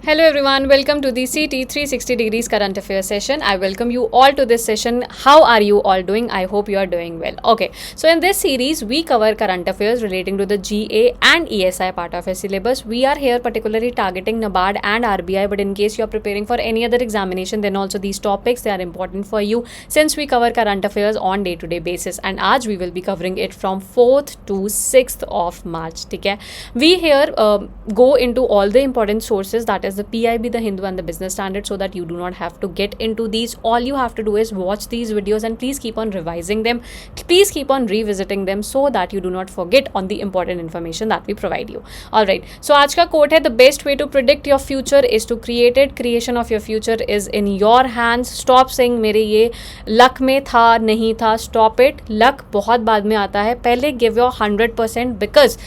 Hello everyone, welcome to the CT 360 degrees current affairs session. I welcome you all to this session. How are you all doing? I hope you are doing well. Okay, so in this series we cover current affairs relating to the GA and ESI part of our syllabus. We are here particularly targeting NABARD and RBI, but in case you are preparing for any other examination, then also these topics they are important for you since we cover current affairs on day-to-day basis. And आज we will be covering it from 4th to 6th of March. ठीक है, we here go into all the important sources, that is the PIB, the Hindu and the Business Standard, so that you do not have to get into these. All you have to do is watch these videos and please keep on revising them. Please keep on revisiting them so that you do not forget on the important information that we provide you. Alright, so आज का quote है, the best way to predict your future is to create it. Creation of your future is in your hands. Stop saying मेरे ये luck में था नहीं था. Stop it. Luck बहुत बाद में आता है. पहले give your 100% because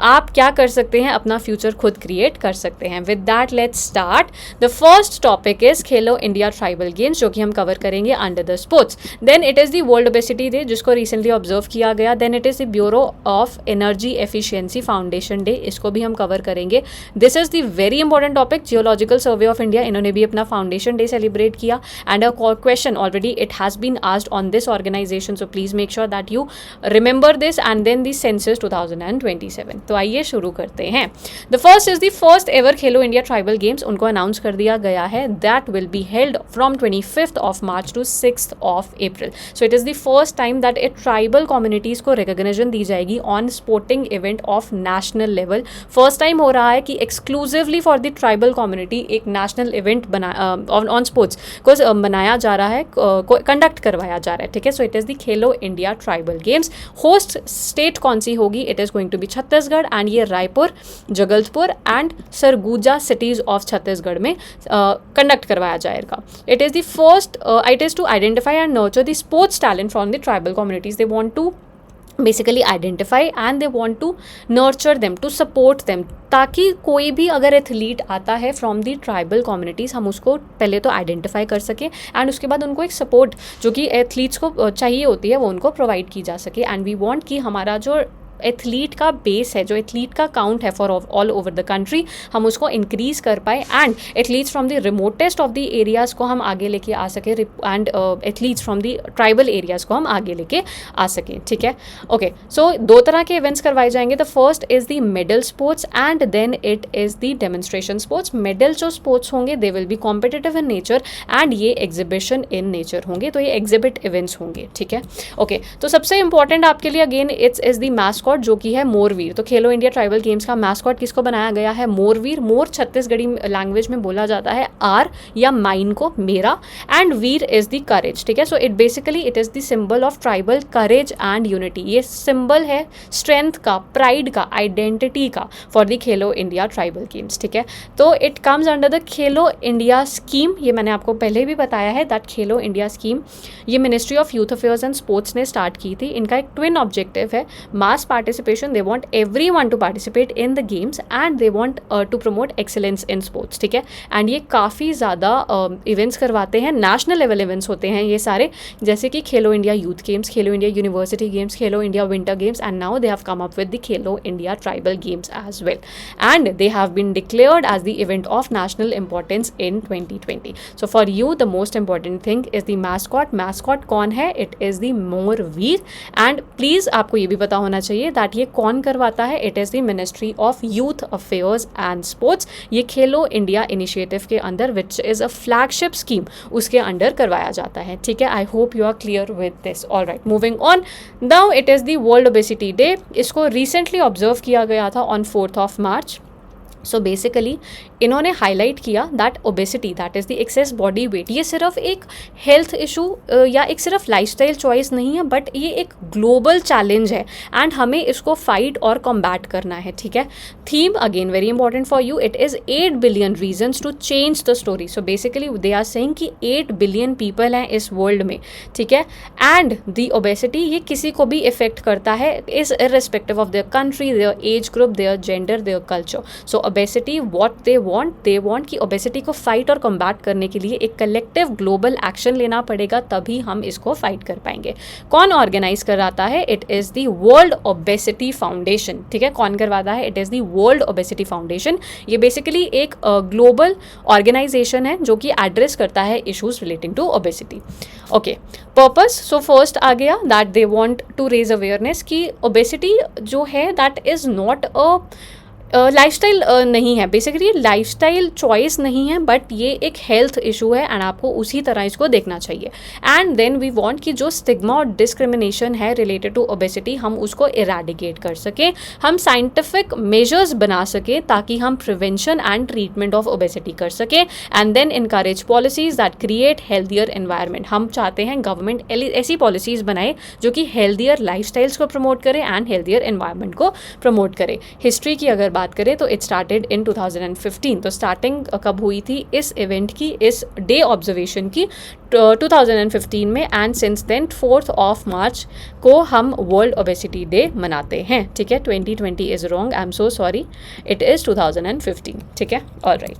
आप क्या कर सकते हैं, अपना फ्यूचर खुद क्रिएट कर सकते हैं. With that let's start. The first topic is Khelo India tribal games, जो कि हम कवर करेंगे under the sports. Then it is the world obesity day, जिसको रिसेंटली ऑब्जर्व किया गया. Then it is the bureau of energy efficiency foundation day, इसको भी हम कवर करेंगे. This is the very important topic. Geological survey of India, इन्होंने भी अपना फाउंडेशन डे सेलिब्रेट किया. And a question already it has been asked on this organisation, so please make sure that you remember this. And then the census 2027. तो आइए शुरू करते हैं. The first is the first ever Khelo India tribal games, उनको announce कर दिया गया है. That will be held from 25th of March to 6th of April. So it is the first time that a tribal communities को recognition दी जाएगी on sporting event of national level. First time हो रहा है कि exclusively for the tribal community एक national event बना on sports को बनाया जा रहा है, कंडक्ट करवाया जा रहा है. ठीक है, so it is the Khelo India tribal games. Host state कौन सी होगी? It is going to be Chhattisgarh, and ये Raipur, Jagdalpur and Surguja cities of Chhattisgarh में कंडक्ट करवाया जाएगा. It is the first it is to identify and nurture the sports talent from the tribal communities. They want to basically identify and they want to nurture them, to support them, ताकि कोई भी अगर athlete आता है from the tribal communities, हम उसको पहले तो आइडेंटिफाई कर सकें एंड उसके बाद उनको एक सपोर्ट जो कि एथलीट्स को चाहिए होती है वो उनको प्रोवाइड की जा सके. एंड वी वॉन्ट कि हमारा जो एथलीट का बेस है, जो एथलीट का काउंट है for all over the country, हम उसको इंक्रीज़ कर पाए and athletes from the remotest of the areas को हम आगे लेके आ सके and athletes from the tribal areas को हम आगे लेके आ सकें. ठीक है, ओके. सो दो तरह के इवेंट्स करवाए जाएंगे. The first is the medal sports and then it is the demonstration sports. Medal जो स्पोर्ट्स होंगे they will be competitive in nature and ये एग्जिबिशन इन नेचर होंगे, तो ये एग्जिबिट इवेंट्स होंगे. ठीक है, ओके. तो सबसे इंपॉर्टेंट आपके लिए again it's is the mascot, जो कि है मोरवीर. तो खेलो इंडिया ट्राइबल गेम्स का मैस्कॉट किसको बनाया गया है? मोरवीर. मोर छत्तीसगढ़ी लैंग्वेज में बोला जाता है आर या माइन को मेरा, and Veer is the courage. ठीक है, so it basically it is the symbol of tribal courage and unity. ये सिंबल है स्ट्रेंथ का, प्राइड का, आइडेंटिटी का for the Khelo India tribal games. ठीक है, तो it comes under the Khelo India scheme. ये मैंने आपको पहले भी बताया है दैट खेलो इंडिया स्कीम ये ministry of youth affairs and sports ने स्टार्ट की थी. इनका एक ट्विन ऑब्जेक्टिव है, mass participation. They want everyone to participate in the games and they want to promote excellence in sports. ठीक है, and ये काफ़ी ज़्यादा इवेंट्स करवाते हैं, नेशनल लेवल इवेंट्स होते हैं ये सारे, जैसे कि Khelo India youth games, Khelo India university games, Khelo India winter games, and now they have come up with the Khelo India tribal games as well, and they have been declared as the event of national importance in 2020. So for you the most important thing is the mascot. Mascot कौन है? It is the Morveer. And please आपको ये भी पता होना चाहिए that ये कौन करवाता है? It is the ministry of youth affairs and sports. ये खेलो इंडिया इनिशिएटिव के अंदर, which is a flagship scheme, उसके अंडर करवाया जाता है. ठीक है, I hope you are clear with this. All right, moving on. Now it is the world obesity day. इसको रिसेंटली ऑब्जर्व किया गया था on 4th of March. So basically इन्होंने हाईलाइट किया that obesity, that is the access body weight, ये सिर्फ एक health issue या एक सिर्फ लाइफस्टाइल चॉइस नहीं है, बट ये एक ग्लोबल चैलेंज है एंड हमें इसको फाइट और कॉम्बैट करना है. ठीक है, theme again very important for you, it is 8 billion reasons to change the story. So basically they are saying कि 8 billion पीपल हैं इस वर्ल्ड में. ठीक है, एंड द ओबेसिटी ये किसी को भी इफेक्ट करता है, is irrespective of their country, their age group, their gender, their culture. So obesity what they want कि ओबेसिटी को फाइट और कॉम्बैट करने के लिए एक कलेक्टिव ग्लोबल एक्शन लेना पड़ेगा, तभी हम इसको फाइट कर पाएंगे। कौन ऑर्गेनाइज कराता है? It is the world obesity foundation. ठीक है, कौन करवाता है? It is the world obesity foundation. ये बेसिकली एक ग्लोबल ऑर्गेनाइजेशन है जो कि एड्रेस करता है issues relating to obesity. Okay, purpose, so first आ गया that they want to raise awareness कि ओबेसिटी जो है that is not a lifestyle नहीं है, बेसिकली लाइफस्टाइल चॉइस नहीं है, बट ये एक हेल्थ इशू है एंड आपको उसी तरह इसको देखना चाहिए। एंड देन वी वांट कि जो स्टिग्मा और डिस्क्रिमिनेशन है रिलेटेड टू ओबेसिटी, हम उसको इरेडिकेट कर सकें, हम साइंटिफिक मेजर्स बना सकें ताकि हम prevention and treatment of obesity कर सकें। And then encourage policies that create healthier environment. हम चाहते हैं गवर्नमेंट ऐसी पॉलिसीज बनाए जो कि हेल्थियर लाइफस्टाइल्स को प्रमोट करे एंड हेल्थियर एनवायरनमेंट को प्रमोट करे। हिस्ट्री की अगर बात करें तो इट स्टार्टेड इन 2015। तो स्टार्टिंग कब हुई थी इस इवेंट की, इस डे ऑब्जर्वेशन की? 2015 में। And since then 4th of March को हम वर्ल्ड ओबेसिटी डे मनाते हैं। ठीक है, 2020 is wrong, I am so sorry, it is 2015। ठीक है, alright.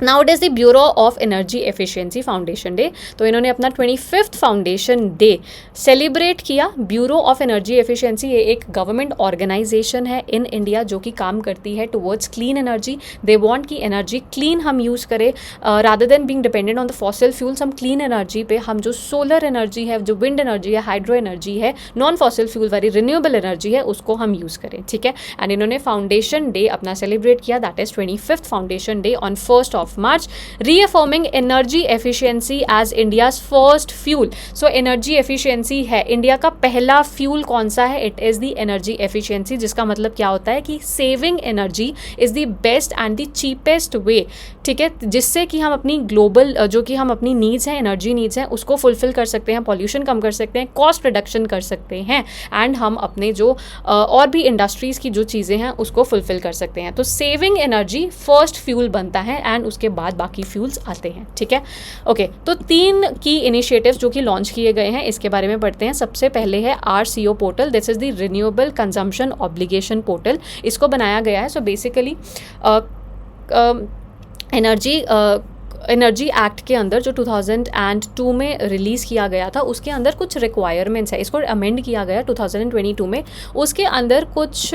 Now it is the bureau of energy efficiency foundation day. तो इन्होंने अपना 25th फाउंडेशन डे सेलिब्रेट किया। ब्यूरो ऑफ एनर्जी एफिशिएंसी ये एक गवर्नमेंट ऑर्गेनाइजेशन है इन इंडिया जो कि काम करती है टुवर्ड्स क्लीन एनर्जी। दे वांट कि एनर्जी क्लीन हम यूज़ करें, rather than being dependent on the fossil fuels. हम क्लीन एनर्जी पे, हम जो सोलर एनर्जी है, जो विंड एनर्जी है, हाइड्रो एनर्जी है, नॉन फॉसिल फ्यूल वाली रिन्यूएबल एनर्जी है, उसको हम यूज़ करें। ठीक है, एंड इन्होंने फाउंडेशन डे अपना सेलिब्रेट किया, that is 25th foundation day on 1st of March, reaffirming energy efficiency as India's first fuel. So energy efficiency है इंडिया का पहला फ्यूल कौन सा है? It is the energy efficiency, जिसका मतलब क्या होता है कि saving energy is the best and the cheapest way. ठीक है, जिससे कि हम अपनी ग्लोबल जो कि हम अपनी नीड्स हैं, एनर्जी नीड्स हैं, उसको फुलफिल कर सकते हैं, पॉल्यूशन कम कर सकते हैं, कॉस्ट रिडक्शन कर सकते हैं, एंड हम अपने जो और भी इंडस्ट्रीज़ की जो चीज़ें हैं उसको फुलफिल कर सकते हैं। तो सेविंग एनर्जी फर्स्ट फ्यूल बनता है एंड उसके बाद बाकी फ्यूल्स आते हैं। ठीक है, ओके। तो 3 की इनिशिएटिव्स जो कि लॉन्च किए गए हैं इसके बारे में पढ़ते हैं। सबसे पहले है RCO portal, this is the renewable consumption obligation portal. इसको बनाया गया है, सो बेसिकली एनर्जी एक्ट के अंदर जो 2002 में रिलीज़ किया गया था, उसके अंदर कुछ रिक्वायरमेंट्स है, इसको अमेंड किया गया 2022 में। उसके अंदर कुछ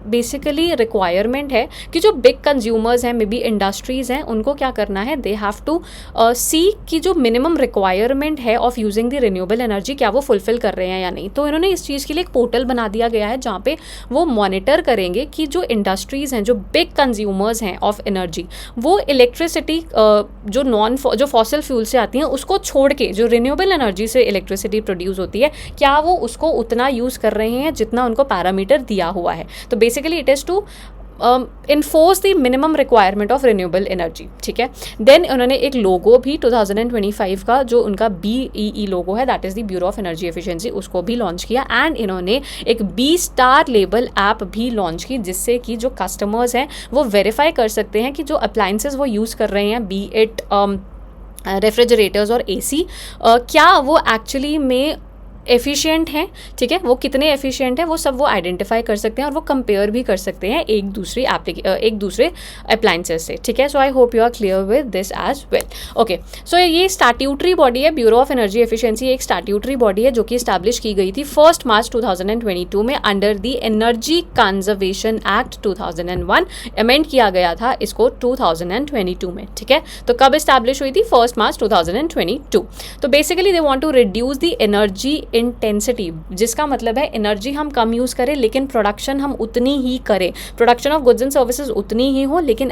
बेसिकली रिक्वायरमेंट है कि जो बिग कंज्यूमर्स हैं, मे बी इंडस्ट्रीज़ हैं, उनको क्या करना है, दे हैव टू सी कि जो मिनिमम रिक्वायरमेंट है of using the renewable energy, क्या वो फुलफिल कर रहे हैं या नहीं। तो इन्होंने इस चीज़ के लिए एक पोर्टल बना दिया गया है जहाँ पे वो मॉनिटर करेंगे कि जो इंडस्ट्रीज़ हैं, जो बिग कंज्यूमर्स हैं ऑफ एनर्जी, वो इलेक्ट्रिसिटी जो फॉसिल फ्यूल से आती हैं उसको छोड़ के जो रिन्यूएबल एनर्जी से इलेक्ट्रिसिटी प्रोड्यूस होती है, क्या वो उसको उतना यूज़ कर रहे हैं जितना उनको पैरामीटर दिया हुआ है। तो basically it is to enforce the minimum requirement of renewable energy. ठीक है, देन उन्होंने एक लोगो भी 2025 का जो उनका BEE लोगो है, that is the bureau of energy efficiency, उसको भी लॉन्च किया। एंड इन्होंने एक B-स्टार लेबल ऐप भी लॉन्च की, जिससे कि जो कस्टमर्स हैं वो वेरीफाई कर सकते हैं कि जो अप्लाइंसेस वो यूज़ कर रहे हैं, बी इट रेफ्रिजरेटर्स और AC, क्या वो एक्चुअली में एफिशिएंट हैं। ठीक है, वो कितने एफिशिएंट हैं वो सब वो आइडेंटिफाई कर सकते हैं और वो कंपेयर भी कर सकते हैं एक दूसरे अप्लाइंसेस से। ठीक है, so I hope you are clear with this as well. Okay, so ये स्टैट्यूटरी बॉडी है, ब्यूरो ऑफ एनर्जी एफिशिएंसी एक स्टैट्यूटरी बॉडी है जो कि इस्टेब्लिश की गई थी 1 मार्च 2022 में under the energy conservation act 2001। Amend किया गया था इसको 2022 में। ठीक है, तो कब इस्टेब्लिश हुई थी? 1 मार्च 2022। तो basically they want to reduce the energy intensity, जिसका मतलब है एनर्जी हम कम यूज़ करें लेकिन प्रोडक्शन हम उतनी ही करें, production of goods and services उतनी ही हो, लेकिन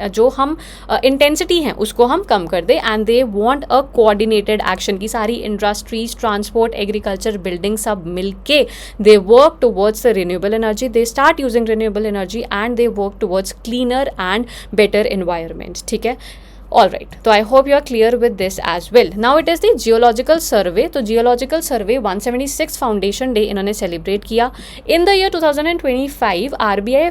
जो हम इंटेंसिटी है उसको हम कम कर दें। And they want a coordinated action की सारी इंडस्ट्रीज, ट्रांसपोर्ट, एग्रीकल्चर, बिल्डिंग सब मिलके they work towards the renewable energy, they start using renewable energy and they work towards cleaner and better environment. ठीक है, ऑल राइट, तो I hope you are clear with this as well. Now it is the geological survey. तो geological survey 176 foundation day इन्होंने celebrate किया in the year 2025. RBI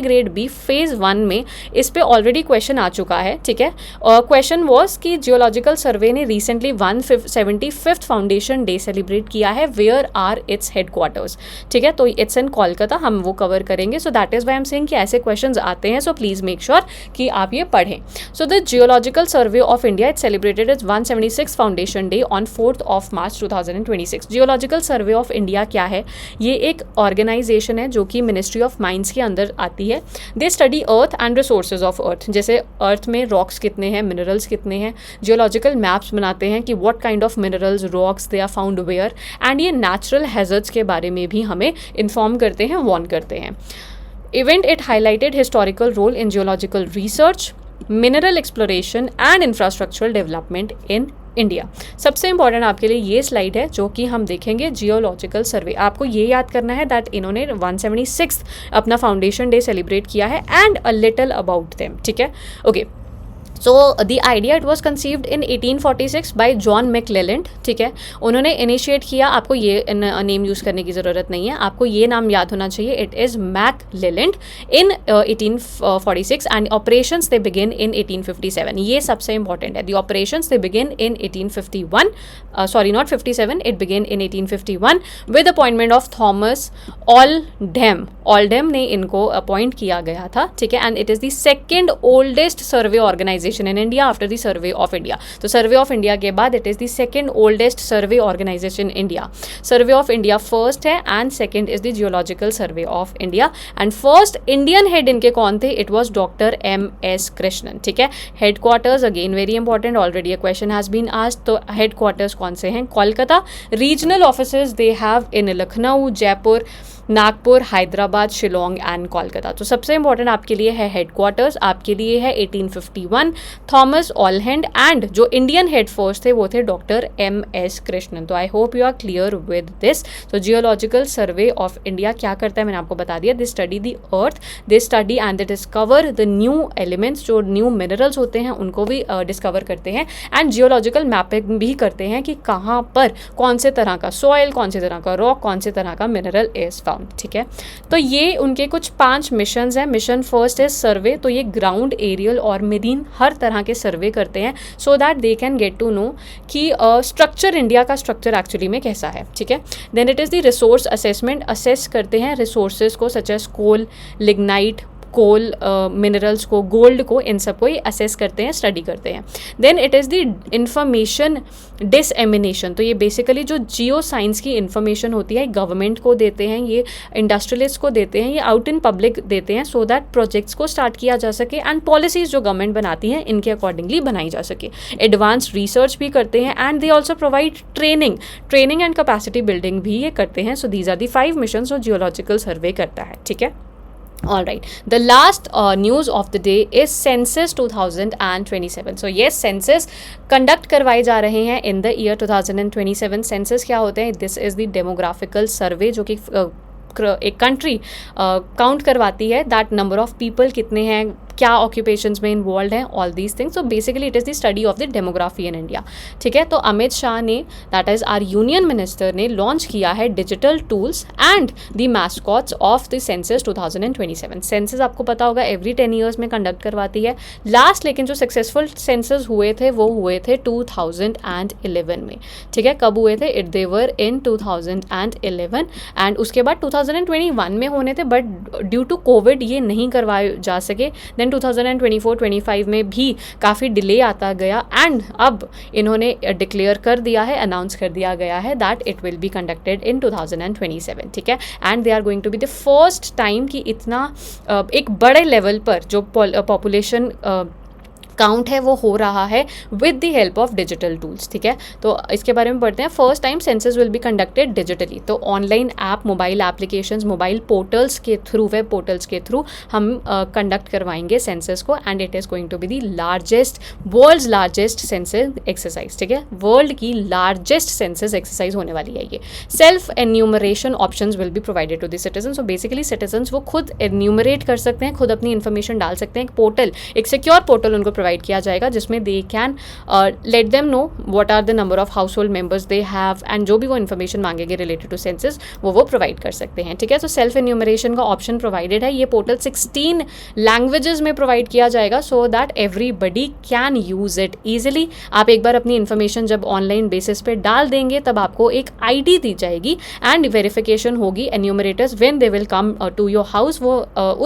grade B phase 1 में इस पे already question आ चुका है. ठीक है, क्वेश्चन वॉज कि जियोलॉजिकल सर्वे ने recently 175th foundation day celebrate किया है. Where are its headquarters. ठीक है, तो इट्स इन कोलकाता, हम वो कवर करेंगे. So that is why am saying कि ऐसे क्वेश्चन आते हैं, सो प्लीज़ मेक श्योर कि आप ये पढ़ें. So the Geological Survey of India, it celebrated its 176th Foundation Day on 4th of March 2026. Geological Survey of India क्या है? ये एक ऑर्गेनाइजेशन है जो कि मिनिस्ट्री ऑफ माइंस के अंदर आती है. They study earth and resources of earth. जैसे अर्थ में रॉक्स कितने हैं, मिनरल्स कितने हैं. जियोलॉजिकल मैप्स बनाते हैं कि what kind of minerals, rocks they are found where. And ये नेचुरल हैजर्ड्स के बारे में भी हमें इन्फॉर्म करते हैं, वार्न करते हैं. Event, it highlighted historical role in geological research, mineral exploration and infrastructural development in India. सबसे इंपॉर्टेंट आपके लिए ये स्लाइड है जो कि हम देखेंगे जियोलॉजिकल सर्वे. आपको ये याद करना है दैट इन्होंने 176 अपना फाउंडेशन डे सेलिब्रेट किया है and a little about them. ठीक है, okay. So the idea it was conceived in 1846 by John McClelland. ठीक है, उन्होंने इनिशिएट किया. आपको ये नेम यूज़ करने की ज़रूरत नहीं है, आपको ये नाम याद होना चाहिए. It is McClelland in 1846 and operations they begin in 1857. ये सबसे इंपॉर्टेंट है. The operations they begin in 1851, sorry not 57, it begin in 1851 with appointment of Thomas Oldham. Oldham ने इनको अपॉइंट किया गया था. ठीक है, and it is the second oldest survey organisation in India after the Survey of India. तो Survey of India के बाद it is the second oldest survey organization in India. Survey of India first है and second is the Geological Survey of India. And first Indian head इनके कौन थे? It was Dr. M.S. Krishnan. ठीक है, headquarters again very important, already a question has been asked. तो headquarters कौन से हैं? Kolkata. Regional offices they have in Lucknow, Jaipur, Nagpur, Hyderabad, Shillong and Kolkata. तो सबसे इंपॉर्टेंट आपके लिए है हेडक्वार्टर्स, आपके लिए है 1851 थॉमस ऑलहैंड एंड जो इंडियन हेड फर्स्ट थे वो थे डॉक्टर M.S. कृष्णन. तो I hope you are clear with this. तो जियोलॉजिकल सर्वे ऑफ इंडिया क्या करता है मैंने आपको बता दिया. They study the earth, they study and they discover the new elements. जो न्यू मिनरल्स होते हैं उनको भी डिस्कवर करते हैं एंड जियोलॉजिकल मैपिंग भी करते हैं कि कहाँ पर कौन से तरह का सॉइल, कौन से तरह का रॉक, कौन से तरह का मिनरल इज फाउंड. ठीक है, तो ये उनके कुछ 5 मिशंस हैं. मिशन फर्स्ट है सर्वे. तो ये ग्राउंड, एरियल और मेरीन हर तरह के सर्वे करते हैं so that they can get to know कि स्ट्रक्चर, इंडिया का स्ट्रक्चर एक्चुअली में कैसा है. ठीक है, then it is the resource assessment. Assess करते हैं रिसोर्सेज को such as coal, lignite, coal, minerals को, गोल्ड को, इन सब को ये असेस करते हैं, स्टडी करते हैं. Then it is the information dissemination. तो ये बेसिकली जो जियो साइंस की इंफॉर्मेशन होती है गवर्नमेंट को देते हैं, ये इंडस्ट्रियलिस्ट को देते हैं, ये आउट इन पब्लिक देते हैं सो दैट प्रोजेक्ट्स को स्टार्ट किया जा सके एंड पॉलिसीज़ जो गवर्नमेंट बनाती हैं इनके अकॉर्डिंगली बनाई जा सके. एडवांस्ड रिसर्च भी करते हैं and they also provide training and capacity building भी ये करते हैं. So these are the 5 mission जो जियोलॉजिकल सर्वे करता है. ठीक है, all right, the last news of the day is census 2027. so yes, census conduct करवाए जा रहे हैं in the year 2027. census क्या होते हैं? this is the demographical survey जो कि एक कंट्री काउंट करवाती है दैट नंबर ऑफ पीपल कितने हैं, क्या ऑक्यूपेशंस में इन्वॉल्व हैं, all these things. So basically it is the study of the demography in India. ठीक है, तो अमित शाह ने, that is our union minister ने लॉन्च किया है digital tools and the mascots of the census 2027. Census आपको पता होगा एवरी 10 ईयर्स में कंडक्ट करवाती है. लास्ट लेकिन जो सक्सेसफुल सेंसस हुए थे वो हुए थे 2011 में. ठीक है, कब हुए थे? इट देवर इन 2011 एंड उसके बाद 2021 में होने थे बट ड्यू टू कोविड ये नहीं करवाए जा सके. देन 2024-25 में भी काफ़ी डिले आता गया एंड अब इन्होंने डिक्लेयर कर दिया है, अनाउंस कर दिया गया है that it will be conducted in 2027. ठीक है, and they are going to be the first time कि इतना एक बड़े लेवल पर जो पॉपुलेशन काउंट है वो हो रहा है with the help of digital tools. ठीक है, तो इसके बारे में पढ़ते हैं. First time census will be conducted digitally. तो online app, mobile applications, mobile portals के थ्रू, वेब पोर्टल्स के थ्रू हम कंडक्ट करवाएंगे सेंसस को and it is going to be the largest, world's largest census exercise. ठीक है, world की largest census exercise होने वाली है ये. Self enumeration options will be provided to the citizen. So basically citizen वो खुद एन्यूमरेट कर सकते हैं, खुद अपनी इन्फॉर्मेशन डाल सकते हैं. एक पोर्टल, एक सिक्योर पोर्टल उनको प्रोवाइड किया जाएगा, जिसमें they can let them know what are the number of household members they have, and जो भी वो इन्फॉर्मेशन मांगेंगे रिलेटेड टू सेंसस वो प्रोवाइड कर सकते हैं, ठीक है। तो सेल्फ एन्यूमरेशन का ऑप्शन प्रोवाइडेड है, ये पोर्टल 16 लैंग्वेजेस में प्रोवाइड किया जाएगा so that everybody can use it easily. आप एक बार अपनी इन्फॉर्मेशन जब ऑनलाइन बेसिस पे डाल देंगे तब आपको एक आईडी दी जाएगी एंड वेरिफिकेशन होगी। Enumerators when they will come to your house वो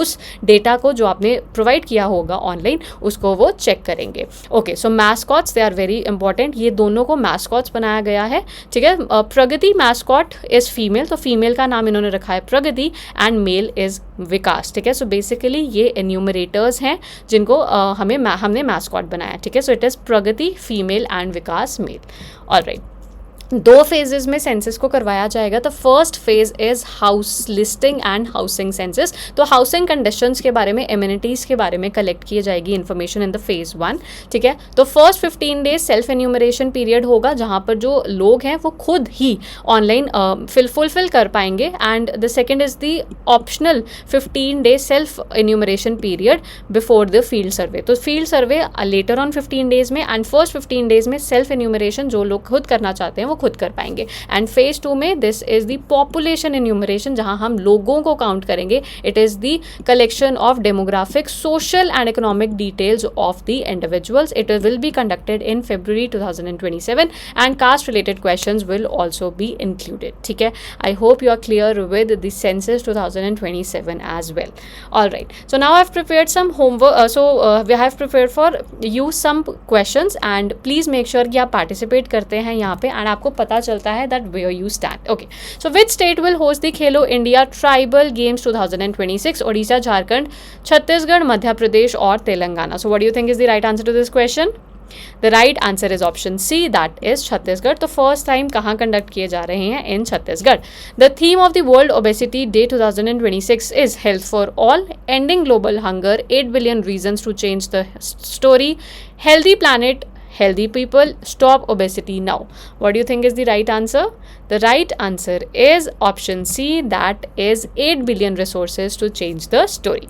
उस डेटा को जो आपने प्रोवाइड किया होगा ऑनलाइन उसको वो चेक करेंगे। Okay, so mascots they are very important, ये दोनों को मैस्कॉट्स बनाया गया है, ठीक है। प्रगति मैस्कॉट इज फीमेल, तो फीमेल का नाम इन्होंने रखा है Pragati and male is Vikas, ठीक है। सो बेसिकली ये एन्यूमरेटर्स हैं जिनको हमने मैस्कॉट बनाया, ठीक है। So it is Pragati female and Vikas male. All right, 2 phases में सेंसस को करवाया जाएगा। The first phase is house listing and housing census. तो हाउसिंग कंडीशंस के बारे में, एमिनिटीज़ के बारे में कलेक्ट की जाएगी इन्फॉर्मेशन इन द फेज 1, ठीक है। तो first 15 days self enumeration period होगा जहाँ पर जो लोग हैं वो खुद ही ऑनलाइन फुलफिल कर पाएंगे, and the second is the optional 15 days self enumeration period before the field survey. तो field survey later on 15 days में, एंड फर्स्ट 15 डेज में सेल्फ एन्यूमरेशन जो लोग खुद करना चाहते हैं वो खुद कर पाएंगे। एंड फेज 2 में this is the population enumeration, जहां हम लोगों को काउंट करेंगे। It is the collection of demographic, social and economic details of the individuals. It will be conducted in February 2027 and caste related questions will also be included, ठीक है। I hope you are clear with the census 2027 as well. Alright, so now I have prepared some homework, so we have prepared for you some questions, and please make sure कि आप participate करते हैं यहाँ पे and आपको पता चलता है that where you stand. Okay, so which state will host the Khelo India tribal games 2026? Odisha, Jharkhand, Chhattisgarh, Madhya Pradesh और Telangana. So what do you think is the right answer to this question? The right answer is option C, that is Chhattisgarh. तो first time कहाँ conduct किए जा रहे हैं? इन Chhattisgarh. The theme of the World Obesity Day 2026 is Health for All, Ending Global Hunger, 8 billion reasons to change the story, Healthy Planet, Healthy People, Stop Obesity Now. What do you think is the right answer? The right answer is option C, that is 8 billion resources to change the story.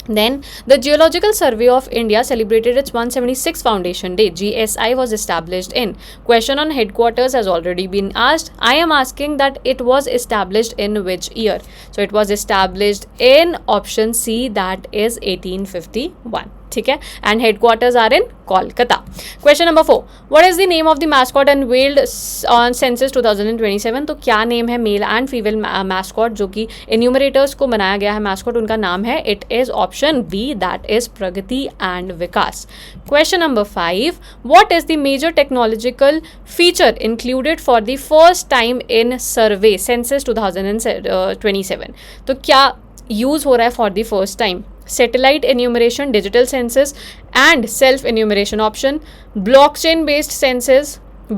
Then, the Geological Survey of India celebrated its 176th Foundation Day. GSI was established in. Question on headquarters has already been asked. I am asking that it was established in which year? So, it was established in option C, that is 1851. ठीक है, and headquarters are in Kolkata. Question number 4, what is the name of the mascot unveiled on census 2027? तो क्या name है male and female mascot जो कि enumerators को बनाया गया है मैस्कॉट, उनका नाम है? It is option B, that is Pragati and Vikas. Question number 5, what is the major technological feature included for the first time in survey census 2027? तो क्या यूज हो रहा है for the first time? Satellite enumeration, digital census and self enumeration option, blockchain based census,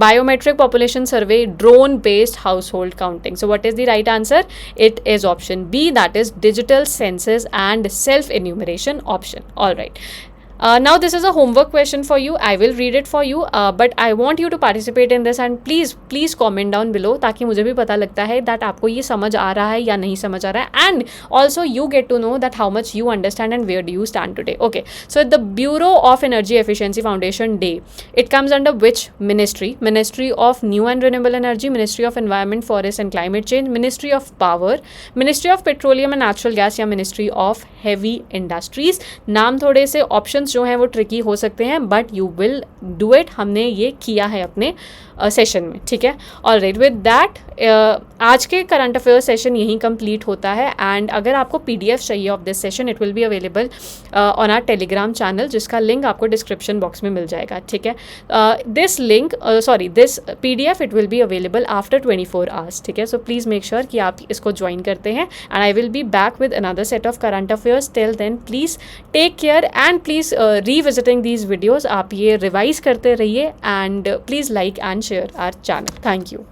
biometric population survey, drone based household counting. So what is the right answer? It is option B, that is digital census and self enumeration option. All right. Now this is a homework question for you. I will read it for you, but I want you to participate in this and please comment down below ताकि मुझे भी पता लगता है that आपको ये समझ आ रहा है या नहीं समझ आ रहा है, and also you get to know that how much you understand and where do you stand today. Okay, so the Bureau of Energy Efficiency Foundation Day, it comes under which ministry? Ministry of New and Renewable Energy, Ministry of Environment, Forest and Climate Change, Ministry of Power, Ministry of Petroleum and Natural Gas या Ministry of Heavy Industries. नाम थोड़े से option जो हैं वो tricky हो सकते हैं, but you will do it. हमने ये किया है अपने सेशन में, ठीक है। ऑलराइट, विद दैट आज के करंट अफेयर सेशन यहीं कंप्लीट होता है, एंड अगर आपको पीडीएफ चाहिए of this session, it will be available on our Telegram channel, जिसका लिंक आपको डिस्क्रिप्शन बॉक्स में मिल जाएगा, ठीक है। This PDF it will be available after 24 hours, ठीक है। सो प्लीज़ मेक श्योर कि आप इसको ज्वाइन करते हैं, and I will be back with another set of current affairs. Till then please take care and please revisiting these videos. आप ये revise करते रहिए, and please like and share our channel. Thank you.